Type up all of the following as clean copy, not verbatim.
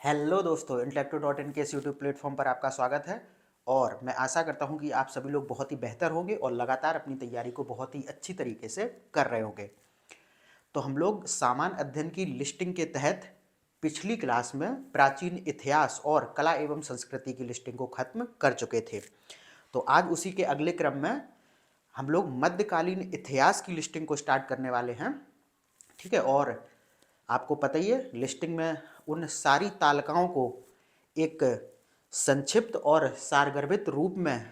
Hello दोस्तों, इंटेलेक्टिव.इन के इस यूट्यूब प्लेटफॉर्म पर आपका स्वागत है। और मैं आशा करता हूं कि आप सभी लोग बहुत ही बेहतर होंगे और लगातार अपनी तैयारी को बहुत ही अच्छी तरीके से कर रहे होंगे। तो हम लोग सामान्य अध्ययन की लिस्टिंग के तहत पिछली क्लास में प्राचीन इतिहास और कला एवं संस्कृति की लिस्टिंग को खत्म कर चुके थे। तो आज उसी के अगले क्रम में हम लोग मध्यकालीन इतिहास की लिस्टिंग को स्टार्ट करने वाले हैं। ठीक है। और आपको पता ही है, लिस्टिंग में उन सारी तालिकाओं को एक संक्षिप्त और सारगर्भित रूप में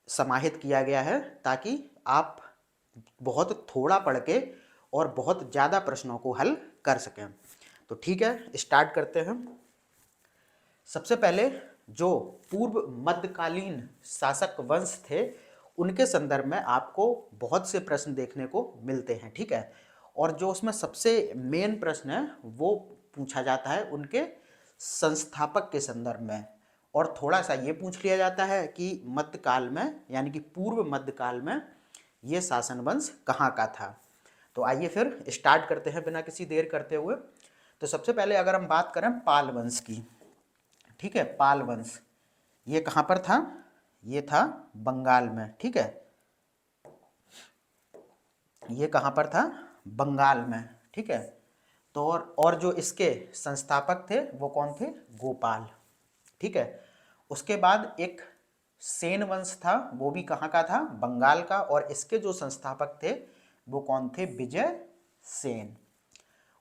समाहित किया गया है ताकि आप बहुत थोड़ा पढ़ के और बहुत ज़्यादा प्रश्नों को हल कर सकें। तो ठीक है, स्टार्ट करते हैं। सबसे पहले जो पूर्व मध्यकालीन शासक वंश थे उनके संदर्भ में आपको बहुत से प्रश्न देखने को मिलते हैं। ठीक है। और जो उसमें सबसे मेन प्रश्न है वो पूछा जाता है उनके संस्थापक के संदर्भ में। और थोड़ा सा ये पूछ लिया जाता है कि मध्यकाल में यानी कि पूर्व मध्यकाल में ये शासन वंश कहाँ का था। तो आइए फिर स्टार्ट करते हैं बिना किसी देर करते हुए। तो सबसे पहले अगर हम बात करें पाल वंश की, ठीक है, पाल वंश ये कहाँ पर था? ये था बंगाल में। ठीक है, ये कहाँ पर था? बंगाल में। ठीक है। तो और जो इसके संस्थापक थे वो कौन थे? गोपाल। ठीक है। उसके बाद एक सेन वंश था, वो भी कहाँ का था? बंगाल का। और इसके जो संस्थापक थे वो कौन थे? विजय सेन।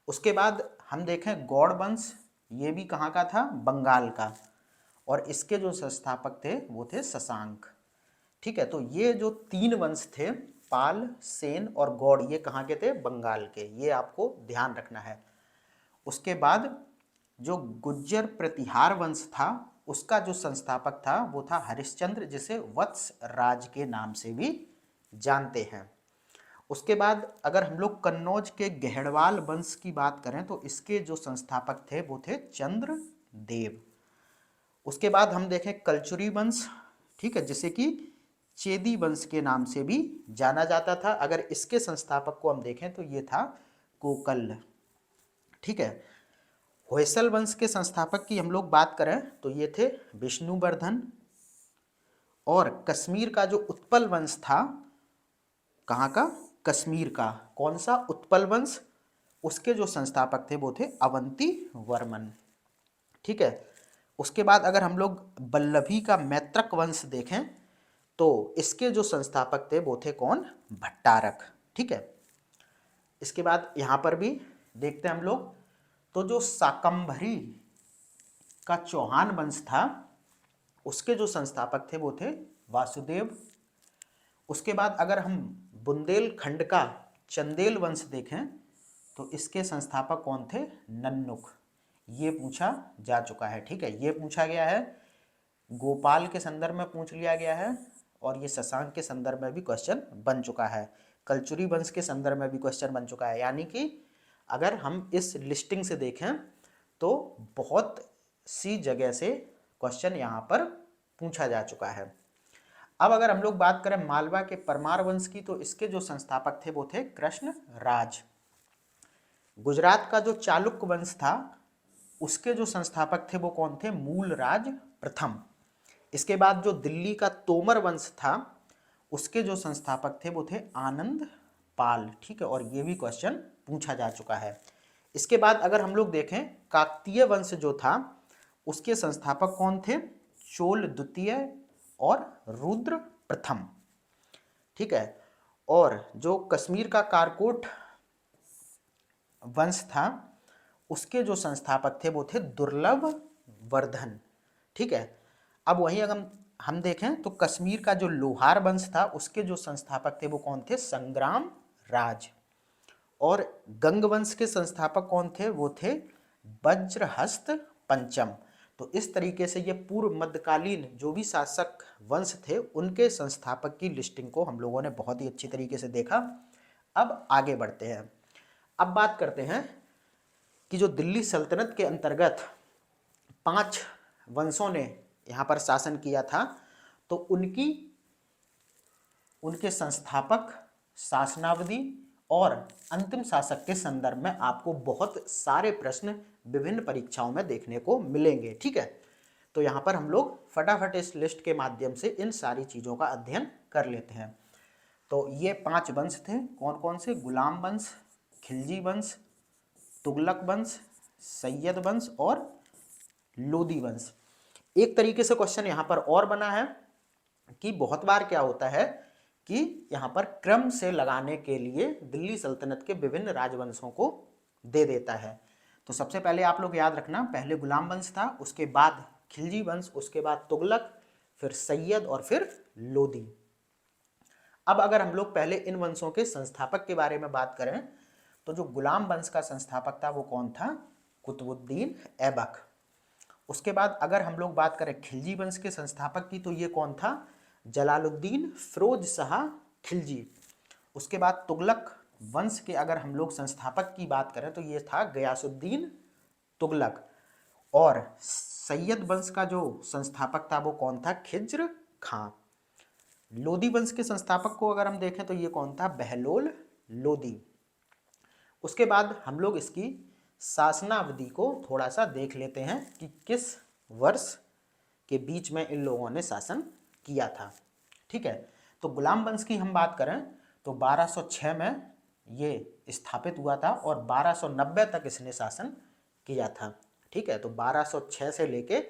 उसके बाद हम देखें गौड़ वंश, ये भी कहाँ का था? बंगाल का। और इसके जो संस्थापक थे वो थे शशांक। ठीक है। तो ये जो तीन वंश थे, पाल, सेन और गौड़, ये कहाँ के थे? बंगाल के। ये आपको ध्यान रखना है। उसके बाद जो गुज्जर प्रतिहार वंश था उसका जो संस्थापक था वो था हरिश्चंद्र, जिसे वत्स राज के नाम से भी जानते हैं। उसके बाद अगर हम लोग कन्नौज के गहड़वाल वंश की बात करें तो इसके जो संस्थापक थे वो थे चंद्रदेव। उसके बाद हम देखें कलचुरी वंश, ठीक है, जिसे कि चेदी वंश के नाम से भी जाना जाता था। अगर इसके संस्थापक को हम देखें तो ये था कोकल। ठीक है। होयसल वंश के संस्थापक की हम लोग बात करें तो ये थे विष्णुवर्धन। और कश्मीर का जो उत्पल वंश था, कहाँ का? कश्मीर का। कौन सा? उत्पल वंश। उसके जो संस्थापक थे वो थे अवंती वर्मन। ठीक है। उसके बाद अगर हम लोग वल्लभी का मैत्रक वंश देखें तो इसके जो संस्थापक थे वो थे कौन? भट्टारक। ठीक है। इसके बाद यहाँ पर भी देखते हैं हम लोग, तो जो शाकंभरी का चौहान वंश था उसके जो संस्थापक थे वो थे वासुदेव। उसके बाद अगर हम बुंदेलखंड का चंदेल वंश देखें तो इसके संस्थापक कौन थे? नन्नुक। ये पूछा जा चुका है। ठीक है, ये पूछा गया है, गोपाल के संदर्भ में पूछ लिया गया है और ये शशांक के संदर्भ में भी क्वेश्चन बन चुका है। कलचुरी वंश के संदर्भ में भी क्वेश्चन बन चुका है। यानी कि अगर हम इस लिस्टिंग से देखें तो बहुत सी जगह से क्वेश्चन यहाँ पर पूछा जा चुका है। अब अगर हम लोग बात करें मालवा के परमार वंश की तो इसके जो संस्थापक थे वो थे कृष्ण राज। गुजरात का जो चालुक्य वंश था उसके जो संस्थापक थे वो कौन थे? मूलराज प्रथम। इसके बाद जो दिल्ली का तोमर वंश था उसके जो संस्थापक थे वो थे आनंद पाल। ठीक है, और ये भी क्वेश्चन पूछा जा चुका है। इसके बाद अगर हम लोग देखें काकतीय वंश जो था उसके संस्थापक कौन थे? चोल द्वितीय और रुद्र प्रथम। ठीक है। और जो कश्मीर का कारकोट वंश था उसके जो संस्थापक थे वो थे दुर्लभ वर्धन। ठीक है। अब वहीं अगर हम देखें तो कश्मीर का जो लोहार वंश था उसके जो संस्थापक थे वो कौन थे? संग्राम राज। और गंग वंश के संस्थापक कौन थे? वो थे वज्रहस्त पंचम। तो इस तरीके से ये पूर्व मध्यकालीन जो भी शासक वंश थे उनके संस्थापक की लिस्टिंग को हम लोगों ने बहुत ही अच्छी तरीके से देखा। अब आगे बढ़ते हैं। अब बात करते हैं कि जो दिल्ली सल्तनत के अंतर्गत 5 वंशों ने यहाँ पर शासन किया था तो उनके संस्थापक, शासनावधि और अंतिम शासक के संदर्भ में आपको बहुत सारे प्रश्न विभिन्न परीक्षाओं में देखने को मिलेंगे। ठीक है, तो यहाँ पर हम लोग फटाफट इस लिस्ट के माध्यम से इन सारी चीज़ों का अध्ययन कर लेते हैं। तो ये 5 वंश थे, कौन कौन से? गुलाम वंश, खिलजी वंश, तुगलक वंश, सैयद वंश और लोदी वंश। एक तरीके से क्वेश्चन यहाँ पर और बना है कि बहुत बार क्या होता है कि यहाँ पर क्रम से लगाने के लिए दिल्ली सल्तनत के विभिन्न राजवंशों को दे देता है। तो सबसे पहले आप लोग याद रखना, पहले गुलाम वंश था, उसके बाद खिलजी वंश, उसके बाद तुगलक, फिर सैयद और फिर लोदी। अब अगर हम लोग पहले इन वंशों के संस्थापक के बारे में बात करें तो जो गुलाम वंश का संस्थापक था वो कौन था? कुतुबुद्दीन ऐबक। उसके बाद अगर हम लोग बात करें खिलजी वंश के संस्थापक की तो ये कौन था? जलालुद्दीन फिरोज शाह खिलजी। उसके बाद तुगलक वंश के अगर हम लोग संस्थापक की बात करें तो ये था गयासुद्दीन तुगलक। और सैयद वंश का जो संस्थापक था वो कौन था? खिज्र खां। लोदी वंश के संस्थापक को अगर हम देखें तो ये कौन था? बहलोल लोदी। उसके बाद हम लोग इसकी शासनावधि को थोड़ा सा देख लेते हैं कि किस वर्ष के बीच में इन लोगों ने शासन किया था। ठीक है, तो गुलाम वंश की हम बात करें तो 1206 में ये स्थापित हुआ था और 1290 तक इसने शासन किया था। ठीक है, तो 1206 से लेके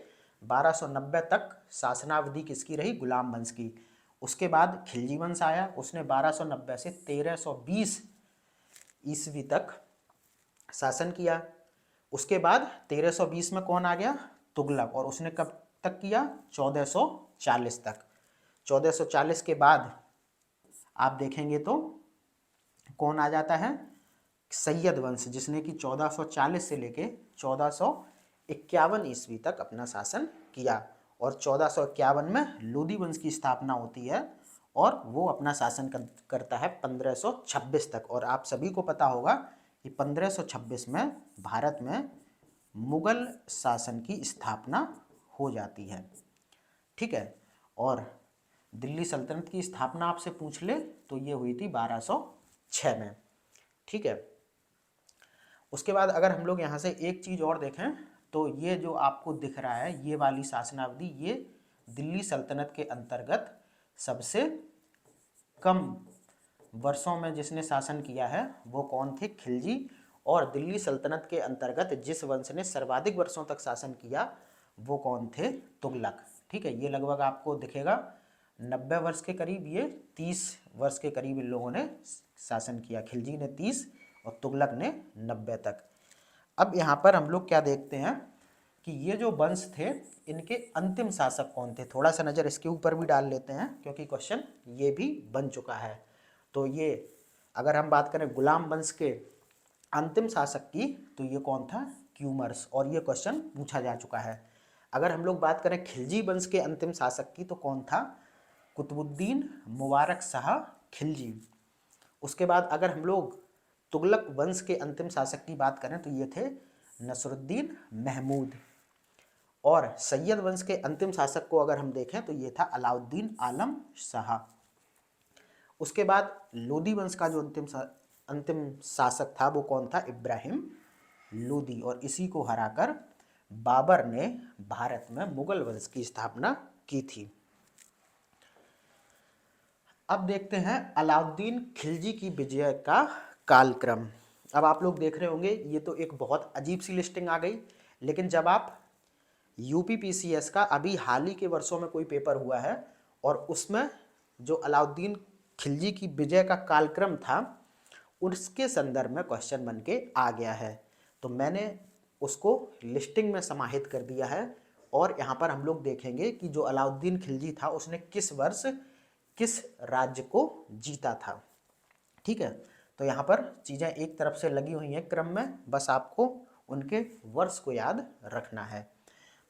1290 तक शासनावधि किसकी रही? गुलाम वंश की। उसके बाद खिलजी वंश आया, उसने 1290 से 1320 ईस्वी तक शासन किया। उसके बाद 1320 में कौन आ गया? तुगलक, और उसने कब तक किया? 1440 तक। 1440 के बाद आप देखेंगे तो कौन आ जाता है? सैयद वंश, जिसने कि 1440 से लेके 1451 ईस्वी तक अपना शासन किया। और 1451 में लोदी वंश की स्थापना होती है और वो अपना शासन करता है 1526 तक। और आप सभी को पता होगा कि 1526 में भारत में मुगल शासन की स्थापना हो जाती है। ठीक है, और दिल्ली सल्तनत की स्थापना आपसे पूछ ले तो ये हुई थी 1206 में। ठीक है, उसके बाद अगर हम लोग यहाँ से एक चीज़ और देखें तो ये जो आपको दिख रहा है ये वाली शासनावधि, ये दिल्ली सल्तनत के अंतर्गत सबसे कम वर्षों में जिसने शासन किया है वो कौन थे? खिलजी। और दिल्ली सल्तनत के अंतर्गत जिस वंश ने सर्वाधिक वर्षों तक शासन किया वो कौन थे? तुगलक। ठीक है, ये लगभग आपको दिखेगा 90 वर्ष के करीब, ये 30 वर्ष के करीब इन लोगों ने शासन किया। खिलजी ने 30 और तुगलक ने 90 तक। अब यहाँ पर हम लोग क्या देखते हैं कि ये जो वंश थे इनके अंतिम शासक कौन थे? थोड़ा सा नज़र इसके ऊपर भी डाल लेते हैं क्योंकि क्वेश्चन ये भी बन चुका है। तो ये अगर हम बात करें गुलाम वंश के अंतिम शासक की तो ये कौन था? क्यूमर्स, और ये क्वेश्चन पूछा जा चुका है। अगर हम लोग बात करें खिलजी वंश के अंतिम शासक की तो कौन था? कुतुबुद्दीन मुबारक शाह खिलजी। उसके बाद अगर हम लोग तुगलक वंश के अंतिम शासक की बात करें तो ये थे नसरुद्दीन महमूद। और सैयद वंश के अंतिम शासक को अगर हम देखें तो ये था अलाउद्दीन आलम शाह। उसके बाद लोदी वंश का जो अंतिम शासक था वो कौन था? इब्राहिम लोदी। और इसी को हराकर बाबर ने भारत में मुगल वंश की स्थापना की थी। अब देखते हैं अलाउद्दीन खिलजी की विजय का कालक्रम। अब आप लोग देख रहे होंगे ये तो एक बहुत अजीब सी लिस्टिंग आ गई, लेकिन जब आप यूपीपीसीएस का अभी हाल ही के वर्षों में कोई पेपर हुआ है और उसमें जो अलाउद्दीन खिलजी की विजय का कालक्रम था उसके संदर्भ में क्वेश्चन बन के आ गया है, तो मैंने उसको लिस्टिंग में समाहित कर दिया है। और यहाँ पर हम लोग देखेंगे कि जो अलाउद्दीन खिलजी था उसने किस वर्ष किस राज्य को जीता था। ठीक है, तो यहाँ पर चीज़ें एक तरफ से लगी हुई हैं क्रम में, बस आपको उनके वर्ष को याद रखना है।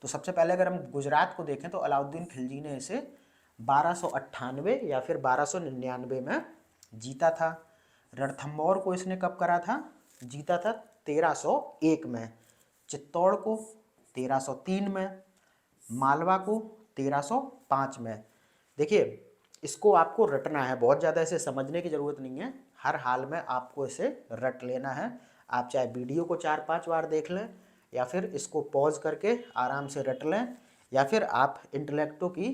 तो सबसे पहले अगर हम गुजरात को देखें तो अलाउद्दीन खिलजी ने इसे 1298 या फिर 1299 में जीता था। रणथंभौर को इसने कब करा था? जीता था 1301 में। चित्तौड़ को 1303 में, मालवा को 1305 में। देखिए इसको आपको रटना है, बहुत ज़्यादा इसे समझने की ज़रूरत नहीं है, हर हाल में आपको इसे रट लेना है। आप चाहे वीडियो को 4-5 बार देख लें या फिर इसको पॉज करके आराम से रट लें, या फिर आप इंटेलेक्टो की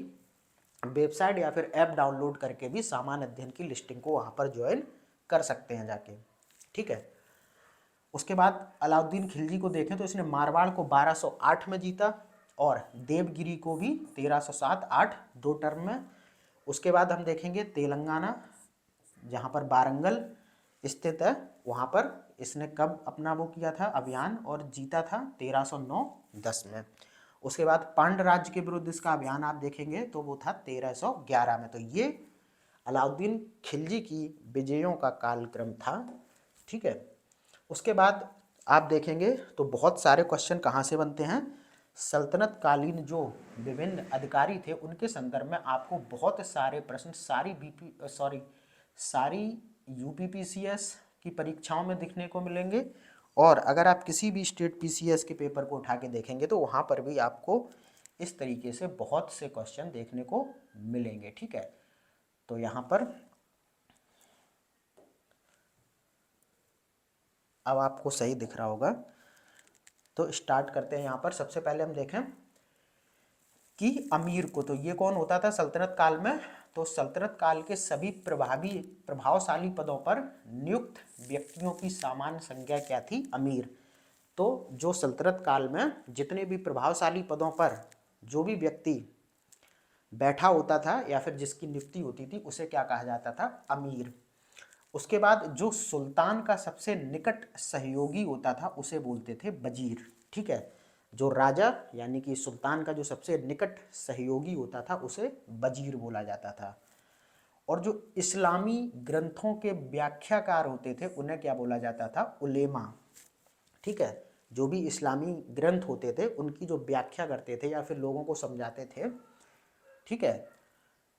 वेबसाइट या फिर ऐप डाउनलोड करके भी सामान्य अध्ययन की लिस्टिंग को वहाँ पर ज्वाइन कर सकते हैं जाके, ठीक है। उसके बाद अलाउद्दीन खिलजी को देखें तो इसने मारवाड़ को 1208 में जीता और देवगिरी को भी 1307-8 2 टर्म में। उसके बाद हम देखेंगे तेलंगाना, जहाँ पर वारंगल स्थित है, वहाँ पर इसने कब अपना वो किया था अभियान और जीता था 1309-10 में। उसके बाद पांड्य राज्य के विरुद्ध इसका अभियान आप देखेंगे तो वो था 1311 में। तो ये अलाउद्दीन खिलजी की विजयों का कालक्रम था, ठीक है। उसके बाद आप देखेंगे तो बहुत सारे क्वेश्चन कहाँ से बनते हैं, सल्तनत कालीन जो विभिन्न अधिकारी थे उनके संदर्भ में आपको बहुत सारे प्रश्न सारी यूपीपीसीएस की परीक्षाओं में दिखने को मिलेंगे। और अगर आप किसी भी स्टेट पीसीएस के पेपर को उठा के देखेंगे तो वहाँ पर भी आपको इस तरीके से बहुत से क्वेश्चन देखने को मिलेंगे, ठीक है। तो यहाँ पर अब आपको सही दिख रहा होगा, तो स्टार्ट करते हैं। यहाँ पर सबसे पहले हम देखें कि अमीर को, तो ये कौन होता था सल्तनत काल में, तो सल्तनत काल के सभी प्रभावशाली पदों पर नियुक्त व्यक्तियों की सामान्य संज्ञा क्या थी, अमीर। तो जो सल्तनत काल में जितने भी प्रभावशाली पदों पर जो भी व्यक्ति बैठा होता था या फिर जिसकी नियुक्ति होती थी उसे क्या कहा जाता था, अमीर। उसके बाद जो सुल्तान का सबसे निकट सहयोगी होता था उसे बोलते थे वजीर, ठीक है। जो राजा यानी कि सुल्तान का जो सबसे निकट सहयोगी होता था उसे वजीर बोला जाता था। और जो इस्लामी ग्रंथों के व्याख्याकार होते थे उन्हें क्या बोला जाता था, उलेमा, ठीक है। जो भी इस्लामी ग्रंथ होते थे उनकी जो व्याख्या करते थे या फिर लोगों को समझाते थे, ठीक है,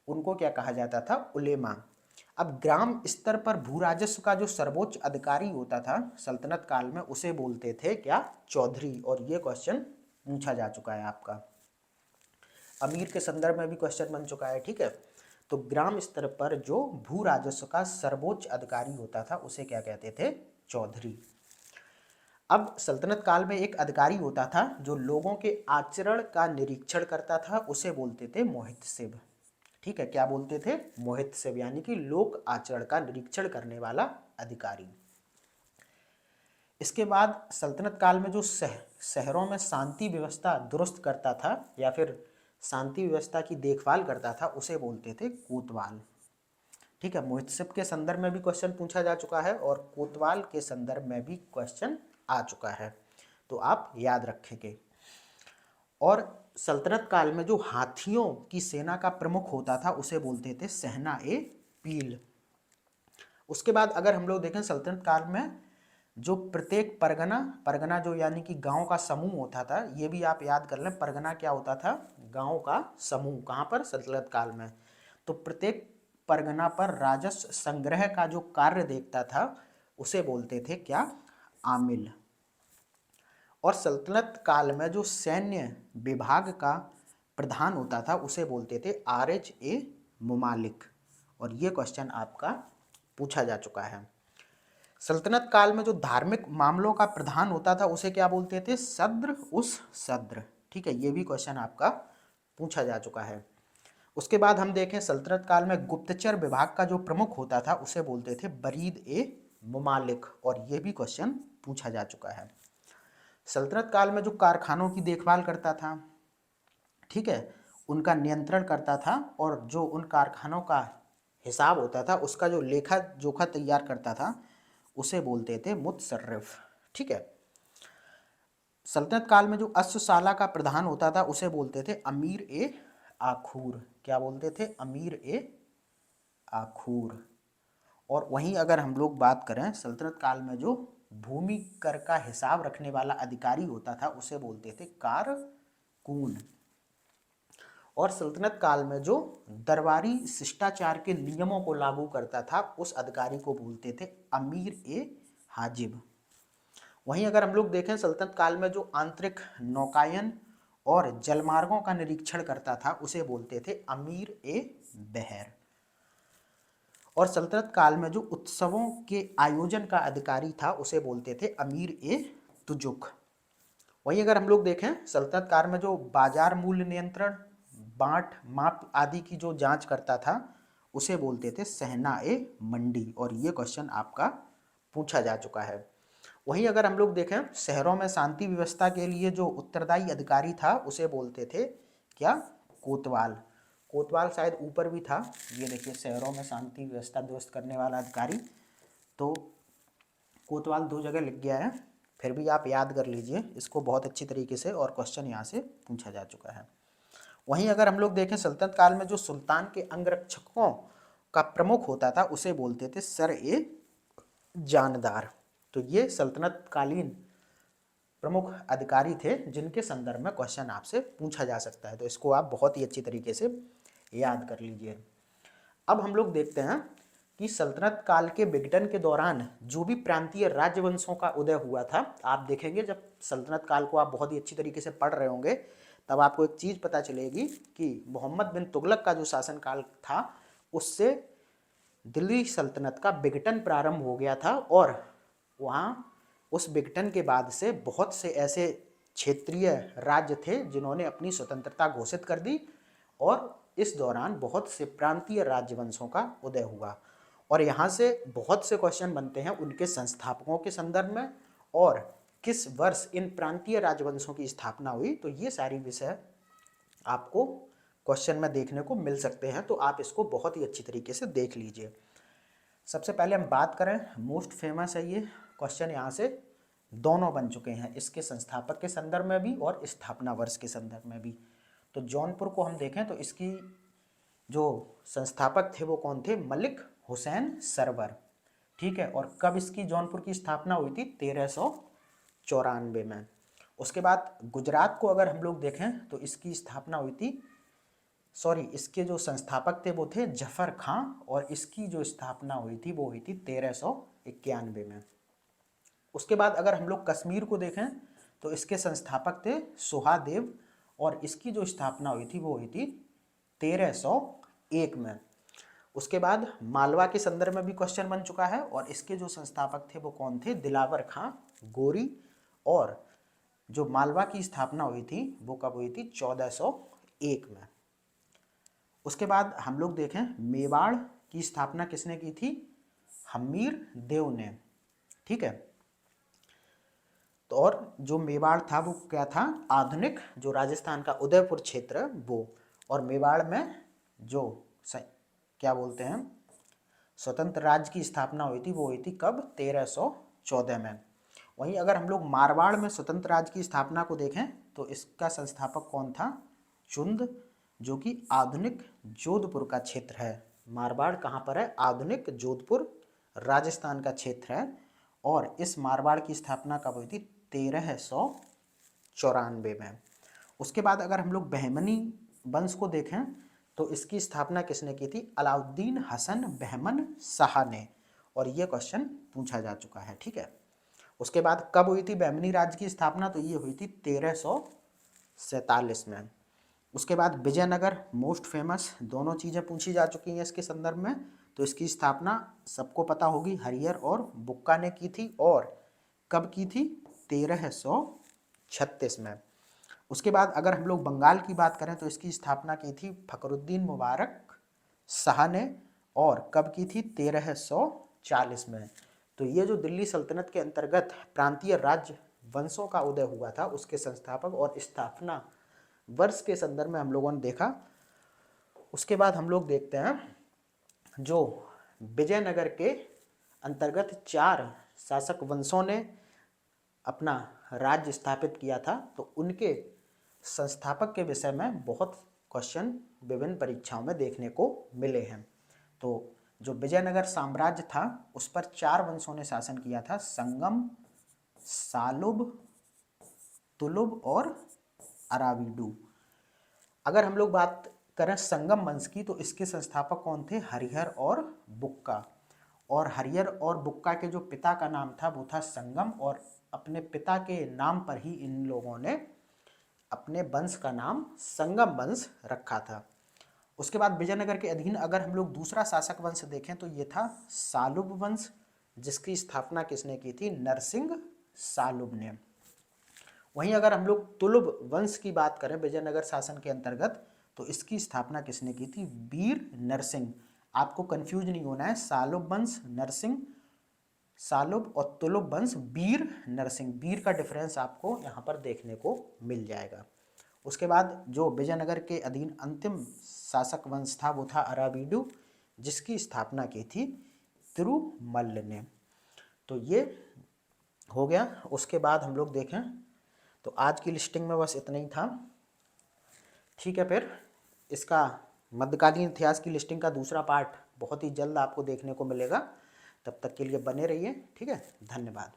उनको क्या कहा जाता था, उलेमा। अब ग्राम स्तर पर भू राजस्व का जो सर्वोच्च अधिकारी होता था सल्तनत काल में उसे बोलते थे क्या, चौधरी। और ये क्वेश्चन पूछा जा चुका है आपका, अमीर के संदर्भ में भी क्वेश्चन बन चुका है, ठीक है। तो ग्राम स्तर पर जो भू राजस्व का सर्वोच्च अधिकारी होता था उसे क्या कहते थे, चौधरी। अब सल्तनत काल में एक अधिकारी होता था जो लोगों के आचरण का निरीक्षण करता था, उसे बोलते थे मोहितसिब, ठीक है। क्या बोलते थे, मोहितसिब, यानी कि लोक आचरण का निरीक्षण करने वाला अधिकारी। इसके बाद सल्तनत काल में जो शहरों में शांति व्यवस्था दुरुस्त करता था या फिर शांति व्यवस्था की देखभाल करता था उसे बोलते थे कोतवाल, ठीक है। मुहतसिब के संदर्भ में भी क्वेश्चन पूछा जा चुका है और कोतवाल के संदर्भ में भी क्वेश्चन आ चुका है, तो आप याद रखेंगे। और सल्तनत काल में जो हाथियों की सेना का प्रमुख होता था उसे बोलते थे सहना ए पील। उसके बाद अगर हम लोग देखें सल्तनत काल में जो प्रत्येक परगना जो यानी कि गांव का समूह होता था, ये भी आप याद कर लें, परगना क्या होता था, गांव का समूह। कहाँ पर, सल्तनत काल में। तो प्रत्येक परगना पर राजस्व संग्रह का जो कार्य देखता था उसे बोलते थे क्या, आमिल। और सल्तनत काल में जो सैन्य विभाग का प्रधान होता था उसे बोलते थे आरएच ए मुमालिक। और ये क्वेश्चन आपका पूछा जा चुका है। सल्तनत काल में जो धार्मिक मामलों का प्रधान होता था उसे क्या बोलते थे, सद्र उस सद्र, ठीक है। ये भी क्वेश्चन आपका पूछा जा चुका है। उसके बाद हम देखें सल्तनत काल में गुप्तचर विभाग का जो प्रमुख होता था उसे बोलते थे बरीद ए मुमालिक। और ये भी क्वेश्चन पूछा जा चुका है। सल्तनत काल में जो कारखानों की देखभाल करता था, ठीक है, उनका नियंत्रण करता था और जो उन कारखानों का हिसाब होता था उसका जो लेखा जोखा तैयार करता था उसे बोलते थे मुतसर्रिफ, ठीक है। सल्तनत काल में जो अश्वशाला का प्रधान होता था उसे बोलते थे अमीर ए आखूर। क्या बोलते थे, अमीर ए आखूर। और वहीं अगर हम लोग बात करें सल्तनत काल में जो भूमि कर का हिसाब रखने वाला अधिकारी होता था उसे बोलते थे कारकून। और सल्तनत काल में जो दरबारी शिष्टाचार के नियमों को लागू करता था उस अधिकारी को बोलते थे अमीर ए हाजिब। वहीं अगर हम लोग देखें सल्तनत काल में जो आंतरिक नौकायन और जलमार्गों का निरीक्षण करता था उसे बोलते थे अमीर ए बहर। और सल्तनत काल में जो उत्सवों के आयोजन का अधिकारी था उसे बोलते थे अमीर ए तुजुक। वहीं अगर हम लोग देखें सल्तनत काल में जो बाजार मूल्य नियंत्रण, बांट, माप आदि की जो जांच करता था उसे बोलते थे सहना ए मंडी, और ये क्वेश्चन आपका पूछा जा चुका है। वहीं अगर हम लोग देखें शहरों में शांति व्यवस्था के लिए जो उत्तरदायी अधिकारी था उसे बोलते थे क्या, कोतवाल। कोतवाल शायद ऊपर भी था, ये देखिए शहरों में शांति व्यवस्था दुरुस्त करने वाला अधिकारी, तो कोतवाल 2 जगह लिख गया है, फिर भी आप याद कर लीजिए इसको बहुत अच्छी तरीके से, और क्वेश्चन यहाँ से पूछा जा चुका है। वहीं अगर हम लोग देखें सल्तनत काल में जो सुल्तान के अंगरक्षकों का प्रमुख होता था उसे बोलते थे सर ए जानदार। तो ये सल्तनत कालीन प्रमुख अधिकारी थे जिनके संदर्भ में क्वेश्चन आपसे पूछा जा सकता है, तो इसको आप बहुत ही अच्छी तरीके से याद कर लीजिए। अब हम लोग देखते हैं कि सल्तनत काल के विघटन के दौरान जो भी प्रांतीय राजवंशों का उदय हुआ था, आप देखेंगे जब सल्तनत काल को आप बहुत ही अच्छी तरीके से पढ़ रहे होंगे तब आपको एक चीज़ पता चलेगी कि मोहम्मद बिन तुगलक का जो शासनकाल था उससे दिल्ली सल्तनत का विघटन प्रारंभ हो गया था, और वहाँ उस विघटन के बाद से बहुत से ऐसे क्षेत्रीय राज्य थे जिन्होंने अपनी स्वतंत्रता घोषित कर दी, और इस दौरान बहुत से प्रांतीय राजवंशों का उदय हुआ, और यहाँ से बहुत से क्वेश्चन बनते हैं उनके संस्थापकों के संदर्भ में और किस वर्ष इन प्रांतीय राजवंशों की स्थापना हुई। तो ये सारी विषय आपको क्वेश्चन में देखने को मिल सकते हैं, तो आप इसको बहुत ही अच्छी तरीके से देख लीजिए। सबसे पहले हम बात करें, मोस्ट फेमस है ये क्वेश्चन, यहाँ से दोनों बन चुके हैं, इसके संस्थापक के संदर्भ में भी और स्थापना वर्ष के संदर्भ में भी। तो जौनपुर को हम देखें तो इसकी जो संस्थापक थे वो कौन थे, मलिक हुसैन सरवर, ठीक है। और कब इसकी जौनपुर की स्थापना हुई थी, 1394 में। उसके बाद गुजरात को अगर हम लोग देखें तो इसकी स्थापना हुई थी, सॉरी, इसके जो संस्थापक थे वो थे जफर खां, और इसकी जो स्थापना हुई थी वो हुई थी 1391 में। उसके बाद अगर हम लोग कश्मीर को देखें तो इसके संस्थापक थे सुहादेव, और इसकी जो स्थापना हुई थी वो हुई थी 1301 में। उसके बाद मालवा के संदर्भ में भी क्वेश्चन बन चुका है, और इसके जो संस्थापक थे वो कौन थे, दिलावर खां गोरी, और जो मालवा की स्थापना हुई थी वो कब हुई थी, 1401 में। उसके बाद हम लोग देखें मेवाड़ की स्थापना किसने की थी, हमीर देव ने, ठीक है। तो और जो मेवाड़ था वो क्या था, आधुनिक जो राजस्थान का उदयपुर क्षेत्र वो, और मेवाड़ में जो क्या बोलते हैं स्वतंत्र राज्य की स्थापना हुई थी वो हुई थी कब, 1314 में। वहीं अगर हम लोग मारवाड़ में स्वतंत्र राज्य की स्थापना को देखें तो इसका संस्थापक कौन था, चुंद, जो कि आधुनिक जोधपुर का क्षेत्र है। मारवाड़ कहाँ पर है, आधुनिक जोधपुर राजस्थान का क्षेत्र है, और इस मारवाड़ की स्थापना कब हुई थी, 1394 में। उसके बाद अगर हम लोग बहमनी वंश को देखें तो इसकी स्थापना किसने की थी, अलाउद्दीन हसन बहमन शाह ने, और ये क्वेश्चन पूछा जा चुका है, ठीक है। उसके बाद कब हुई थी बहमनी राज्य की स्थापना, तो ये हुई थी 1347 में। उसके बाद विजयनगर मोस्ट फेमस, दोनों चीज़ें पूछी जा चुकी हैं इसके संदर्भ में, तो इसकी स्थापना सबको पता होगी हरिहर और बुक्का ने की थी, और कब की थी, 1336 में। उसके बाद अगर हम लोग बंगाल की बात करें तो इसकी स्थापना की थी फखरुद्दीन मुबारक शाह ने, और कब की थी, 1340 में। तो ये जो दिल्ली सल्तनत के अंतर्गत प्रांतीय राज्य वंशों का उदय हुआ था उसके संस्थापक और स्थापना वर्ष के संदर्भ में हम लोगों ने देखा। उसके बाद हम लोग देखते हैं जो विजयनगर के अंतर्गत 4 शासक वंशों ने अपना राज्य स्थापित किया था, तो उनके संस्थापक के विषय में बहुत क्वेश्चन विभिन्न परीक्षाओं में देखने को मिले हैं। तो जो विजयनगर साम्राज्य था उस पर 4 वंशों ने शासन किया था, संगम, सालुब, तुलुब और अराविडू। अगर हम लोग बात करें संगम वंश की तो इसके संस्थापक कौन थे, हरिहर और बुक्का, और हरिहर और बुक्का के जो पिता का नाम था वो था संगम, और अपने पिता के नाम पर ही इन लोगों ने अपने वंश का नाम संगम वंश रखा था। उसके बाद विजयनगर के अधीन अगर हम लोग दूसरा शासक वंश देखें तो ये था सालुब वंश, जिसकी स्थापना किसने की थी? नरसिंह सालुब ने। वहीं अगर हम लोग तुलुब वंश की बात करें विजयनगर शासन के अंतर्गत, तो इसकी स्थापना किसने की थी? वीर नरसिंह। आपको कंफ्यूज नहीं होना है, सालुब वंश नरसिंह, सालुब और तुलुब वंश वीर नरसिंह, वीर का डिफरेंस आपको यहाँ पर देखने को मिल जाएगा। उसके बाद जो विजयनगर के अधीन अंतिम शासक वंश था वो था अराविडु, जिसकी स्थापना की थी तिरुमल्ल ने। तो ये हो गया। उसके बाद हम लोग देखें तो आज की लिस्टिंग में बस इतना ही था। ठीक है, फिर इसका मध्यकालीन इतिहास की लिस्टिंग का दूसरा पार्ट बहुत ही जल्द आपको देखने को मिलेगा। तब तक के लिए बने रहिए। ठीक है, धन्यवाद।